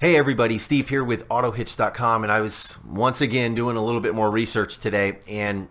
Hey everybody, Steve here with Autohitch.com, and I was once again doing a little bit more research today, and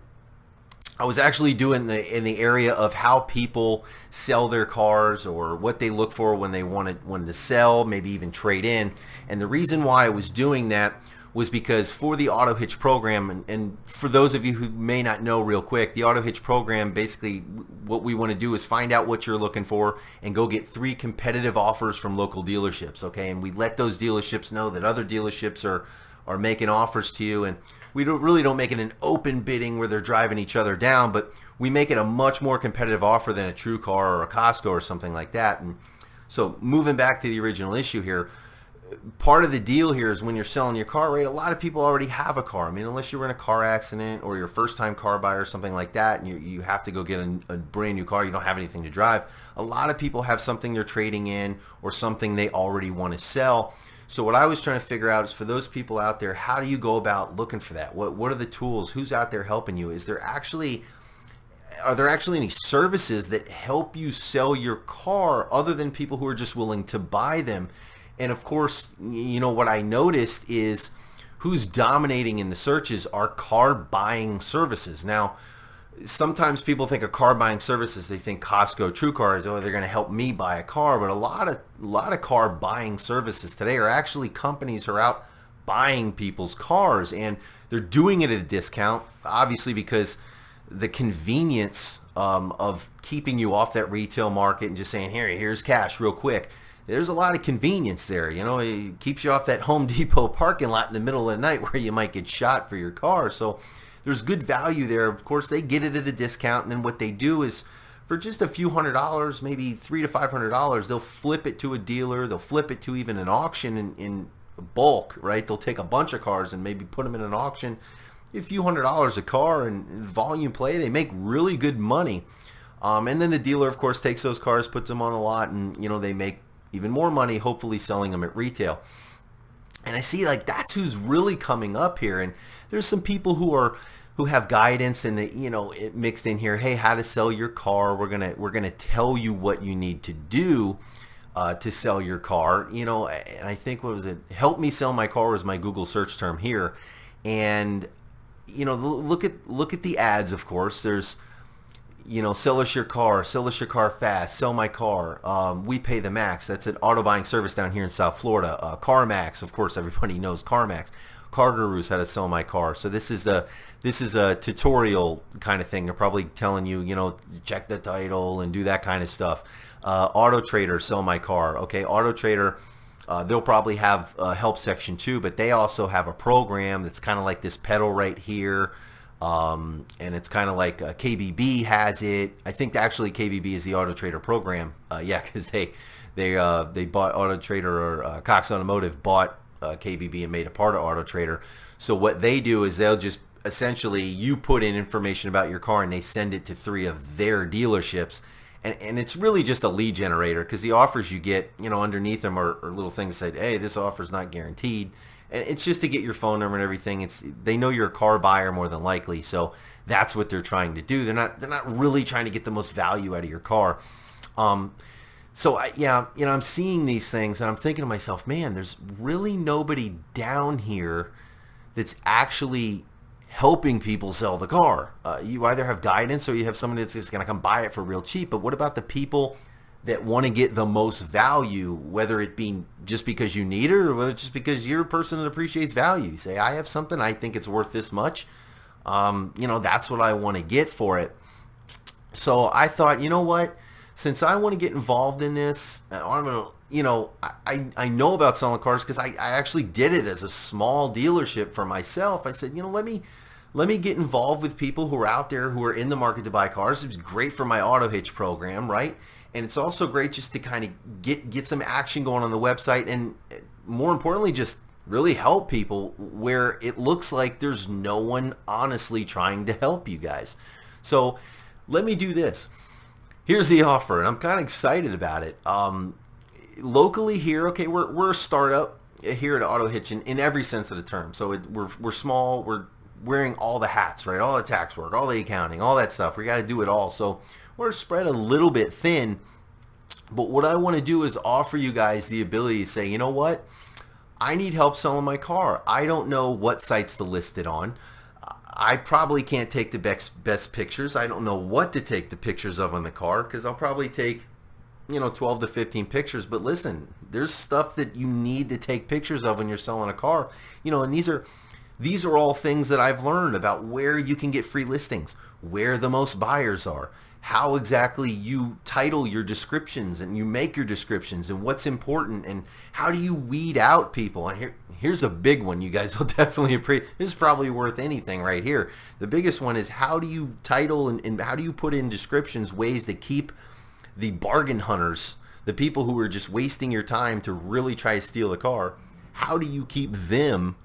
I was actually doing in the area of how people sell their cars or what they look for when they wanted to sell, maybe even trade in. And the reason why I was doing that was because for the Autohitch program, and for those of you who may not know real quick, the Autohitch program, basically what we want to do is find out what you're looking for and go get 3 competitive offers from local dealerships, okay? And we let those dealerships know that other dealerships are making offers to you, and we really don't make it an open bidding where they're driving each other down, but we make it a much more competitive offer than a True Car or a Costco or something like that. And so moving back to the original issue here, part of the deal here is when you're selling your car, right? A lot of people already have a car. I mean, unless you were in a car accident or you're a first-time car buyer or something like that, and you have to go get a brand new car, you don't have anything to drive. A lot of people have something they're trading in or something they already want to sell. So what I was trying to figure out is for those people out there, how do you go about looking for that? What are the tools? Who's out there helping you? Are there actually any services that help you sell your car other than people who are just willing to buy them? And of course, you know, what I noticed is who's dominating in the searches are car buying services. Now, sometimes people think of car buying services, they think Costco, True Cars, oh, they're going to help me buy a car. But a lot of car buying services today are actually companies who are out buying people's cars, and they're doing it at a discount, obviously because the convenience of keeping you off that retail market and just saying, here's cash real quick. There's a lot of convenience there. You know, it keeps you off that Home Depot parking lot in the middle of the night where you might get shot for your car. So there's good value there. Of course, they get it at a discount, and then what they do is for just a few $100s, maybe $300 to $500, they'll flip it to a dealer. They'll flip it to even an auction in bulk, right? They'll take a bunch of cars and maybe put them in an auction. A few $100s a car, and volume play, they make really good money. And then the dealer, of course, takes those cars, puts them on the lot, and you know, they make even more money, hopefully selling them at retail. And I see like that's who's really coming up here. And there's some people who have guidance and it mixed in here. Hey, how to sell your car? We're gonna tell you what you need to do to sell your car. You know, and I think what was it? Help me sell my car was my Google search term here. And you know, look at the ads. Of course, there's sell us your car fast, sell my car, we pay the max. That's an auto buying service down here in South Florida. CarMax, of course, everybody knows CarMax. Car Gurus, how to sell my car. So this is a tutorial kind of thing. They're probably telling you, check the title and do that kind of stuff. Auto Trader, sell my car. Okay, Auto Trader, they'll probably have a help section too, but they also have a program that's kind of like this pedal right here. And it's kind of like KBB has it. I think actually KBB is the Auto Trader program. Because they bought Auto Trader, or Cox Automotive bought KBB and made a part of Auto Trader. So what they do is they'll just essentially, you put in information about your car and they send it to 3 of their dealerships. And it's really just a lead generator, because the offers you get, underneath them are little things that say, hey, this offer's not guaranteed. And it's just to get your phone number and everything. They know you're a car buyer more than likely, so that's what they're trying to do. They're not really trying to get the most value out of your car. So I'm seeing these things and I'm thinking to myself, man, there's really nobody down here that's actually helping people sell the car. You either have guidance or you have somebody that's just going to come buy it for real cheap. But what about the people that want to get the most value, whether it be just because you need it or whether it's just because you're a person that appreciates value? You say, I have something, I think it's worth this much. That's what I want to get for it. So I thought, you know what? Since I want to get involved in this, I'm gonna, I know about selling cars because I actually did it as a small dealership for myself. I said, let me get involved with people who are out there who are in the market to buy cars. It was great for my Autohitch program, right? And it's also great just to kind of get some action going on the website, and more importantly, just really help people where it looks like there's no one honestly trying to help you guys. So let me do this. Here's the offer, and I'm kind of excited about it. Locally here, okay, we're a startup here at Autohitch in every sense of the term. So we're small. We're wearing all the hats, right? All the tax work, all the accounting, all that stuff. We got to do it all. So we're spread a little bit thin. But what I want to do is offer you guys the ability to say, you know what? I need help selling my car. I don't know what sites to list it on. I probably can't take the best pictures. I don't know what to take the pictures of on the car because I'll probably take 12 to 15 pictures. But listen, there's stuff that you need to take pictures of when you're selling a car. And these are all things that I've learned about where you can get free listings, where the most buyers are, how exactly you title your descriptions and you make your descriptions and what's important and how do you weed out people. And here's a big one you guys will definitely appreciate. This is probably worth anything right here. The biggest one is how do you title and how do you put in descriptions ways to keep the bargain hunters, the people who are just wasting your time to really try to steal a car, how do you keep them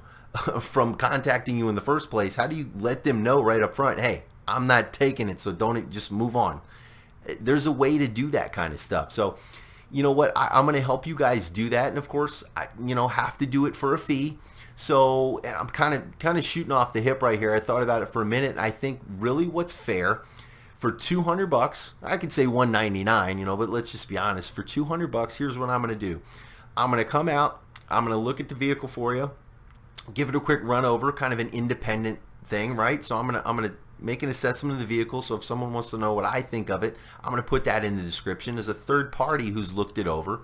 from contacting you in the first place? How do you let them know right up front, hey, I'm not taking it, so don't, just move on. There's a way to do that kind of stuff. So, you know what? I'm going to help you guys do that, and of course, I have to do it for a fee. So, and I'm kind of shooting off the hip right here. I thought about it for a minute, and I think really what's fair for $200, I could say $199, but let's just be honest. For $200, here's what I'm going to do. I'm going to come out. I'm going to look at the vehicle for you, give it a quick run over, kind of an independent thing, right? So I'm gonna make an assessment of the vehicle. So if someone wants to know what I think of it, I'm gonna put that in the description as a third party who's looked it over.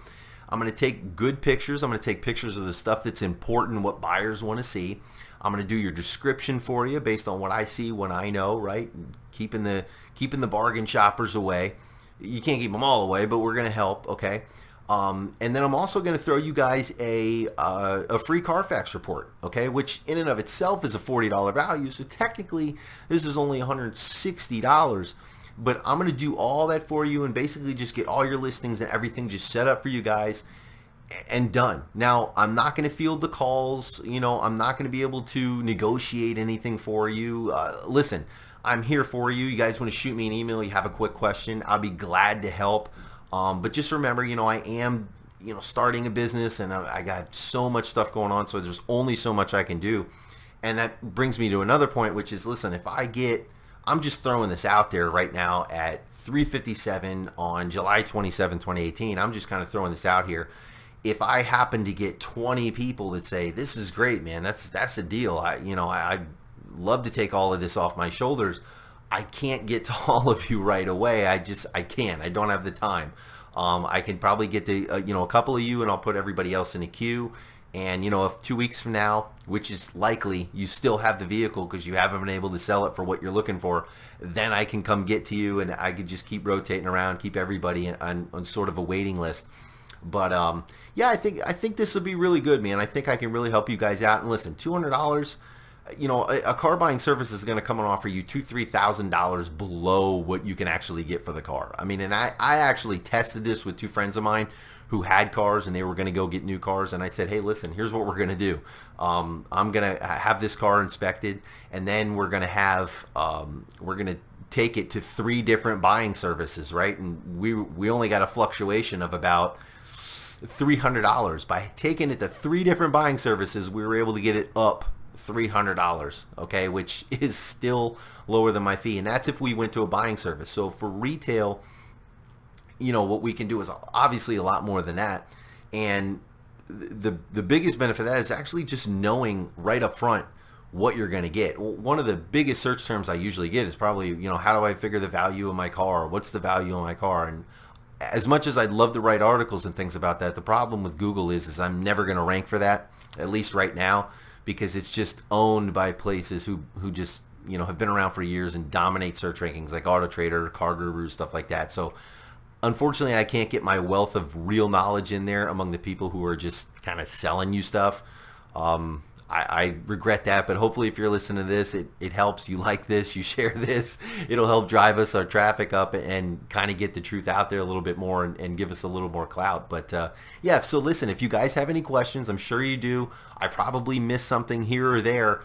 I'm gonna take good pictures. I'm gonna take pictures of the stuff that's important, what buyers want to see. I'm gonna do your description for you based on what I see, what I know, right? Keeping the bargain shoppers away. You can't keep them all away, but we're gonna help, okay? And then I'm also going to throw you guys a free Carfax report, okay, which in and of itself is a $40 value. So technically, this is only $160. But I'm going to do all that for you and basically just get all your listings and everything just set up for you guys and done. Now, I'm not going to field the calls. I'm not going to be able to negotiate anything for you. Listen, I'm here for you. You guys want to shoot me an email, you have a quick question, I'll be glad to help. But just remember, I am, starting a business and I got so much stuff going on. So there's only so much I can do. And that brings me to another point, which is, listen, I'm just throwing this out there right now at 3:57 on July 27, 2018. I'm just kind of throwing this out here. If I happen to get 20 people that say, this is great, man, that's a deal. I'd love to take all of this off my shoulders. I can't get to all of you right away. I can't. I don't have the time. I can probably get to a couple of you, and I'll put everybody else in a queue. And if 2 weeks from now, which is likely, you still have the vehicle because you haven't been able to sell it for what you're looking for, then I can come get to you, and I could just keep rotating around, keep everybody on sort of a waiting list. But yeah, I think this will be really good, man. I think I can really help you guys out. And listen, $200. A car buying service is going to come and offer you $2,000-$3,000 below what you can actually get for the car. I mean, and I actually tested this with two friends of mine who had cars and they were going to go get new cars. And I said, hey, listen, here's what we're going to do. I'm going to have this car inspected, and then we're going to take it to 3 different buying services, right? And we only got a fluctuation of about $300. By taking it to 3 different buying services, we were able to get it up $300, okay, which is still lower than my fee, and that's if we went to a buying service. So for retail, what we can do is obviously a lot more than that, and the biggest benefit of that is actually just knowing right up front what you're going to get. One of the biggest search terms I usually get is probably, how do I figure the value of my car? What's the value of my car? And as much as I'd love to write articles and things about that, the problem with Google is I'm never going to rank for that, at least right now, because it's just owned by places who just have been around for years and dominate search rankings like AutoTrader, Car Guru, stuff like that. So unfortunately, I can't get my wealth of real knowledge in there among the people who are just kind of selling you stuff. I regret that, but hopefully if you're listening to this, it helps. You like this, you share this, it'll help drive our traffic up and kind of get the truth out there a little bit more and give us a little more clout. But yeah, so listen, if you guys have any questions, I'm sure you do. I probably missed something here or there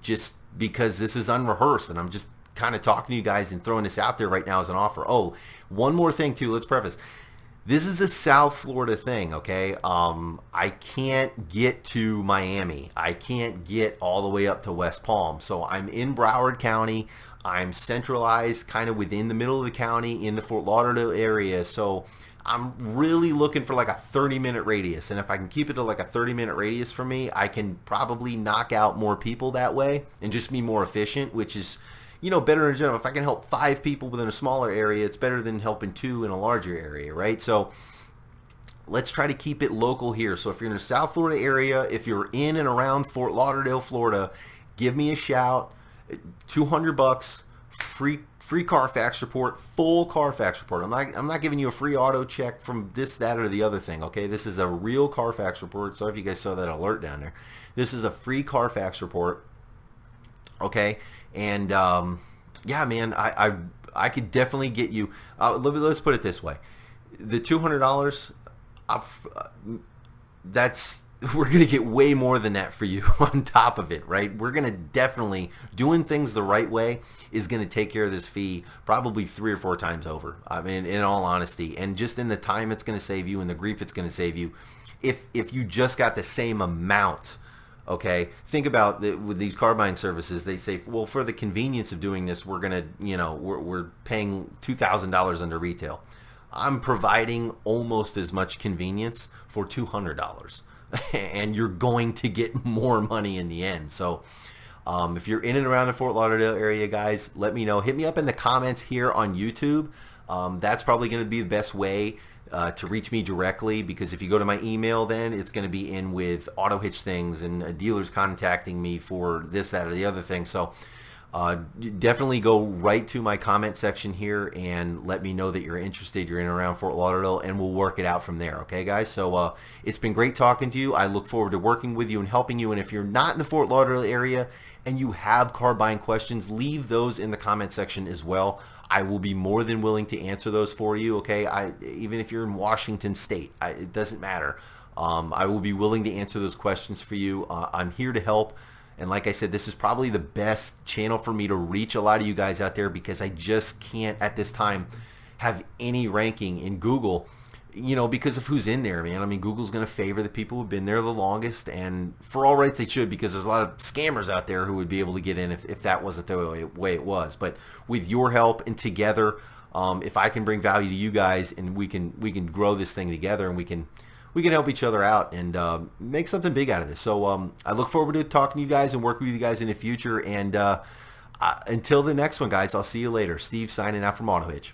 just because this is unrehearsed and I'm just kind of talking to you guys and throwing this out there right now as an offer. Oh, one more thing too, let's preface. This is a South Florida thing, okay? I can't get to Miami. I can't get all the way up to West Palm. So I'm in Broward County. I'm centralized kind of within the middle of the county in the Fort Lauderdale area. So I'm really looking for like a 30-minute radius, and if I can keep it to like a 30-minute radius for me, I can probably knock out more people that way and just be more efficient, which is, you know, better in general. If I can help 5 people within a smaller area, it's better than helping 2 in a larger area, right? So let's try to keep it local here. So if you're in the South Florida area, if you're in and around Fort Lauderdale, Florida, give me a shout. $200, free Carfax report, full Carfax report. I'm not giving you a free auto check from this, that, or the other thing. Okay, this is a real Carfax report. Sorry if you guys saw that alert down there. This is a free Carfax report. Okay, and yeah, man, I could definitely get you. Let's put it this way: the $200. That's we're gonna get way more than that for you on top of it, right? We're gonna definitely doing things the right way is gonna take care of this fee probably 3 or 4 times over. I mean, in all honesty, and just in the time it's gonna save you and the grief it's gonna save you, if you just got the same amount. Okay, think about with these car buying services, they say, well, for the convenience of doing this, we're gonna, you know, we're paying $2,000 under retail. I'm providing almost as much convenience for $200, and you're going to get more money in the end. So if you're in and around the Fort Lauderdale area, guys, let me know. Hit me up in the comments here on YouTube. That's probably going to be the best way to reach me directly, because if you go to my email, then it's going to be in with Autohitch things and dealers contacting me for this, that, or the other thing. So definitely go right to my comment section here and let me know that you're interested, you're in and around Fort Lauderdale, and we'll work it out from there. Okay, guys? So it's been great talking to you. I look forward to working with you and helping you. And if you're not in the Fort Lauderdale area and you have car buying questions, leave those in the comment section as well. I will be more than willing to answer those for you. Okay, even if you're in Washington State, it doesn't matter. I will be willing to answer those questions for you. I'm here to help. And like I said, this is probably the best channel for me to reach a lot of you guys out there, because I just can't at this time have any ranking in Google, you know, because of who's in there, man. I mean, Google's going to favor the people who've been there the longest, and for all rights they should, because there's a lot of scammers out there who would be able to get in if that wasn't the way it was. But with your help and together, if I can bring value to you guys, and we can grow this thing together, and we can help each other out and make something big out of this. So I look forward to talking to you guys and working with you guys in the future. And until the next one, guys, I'll see you later. Steve signing out from Autohitch.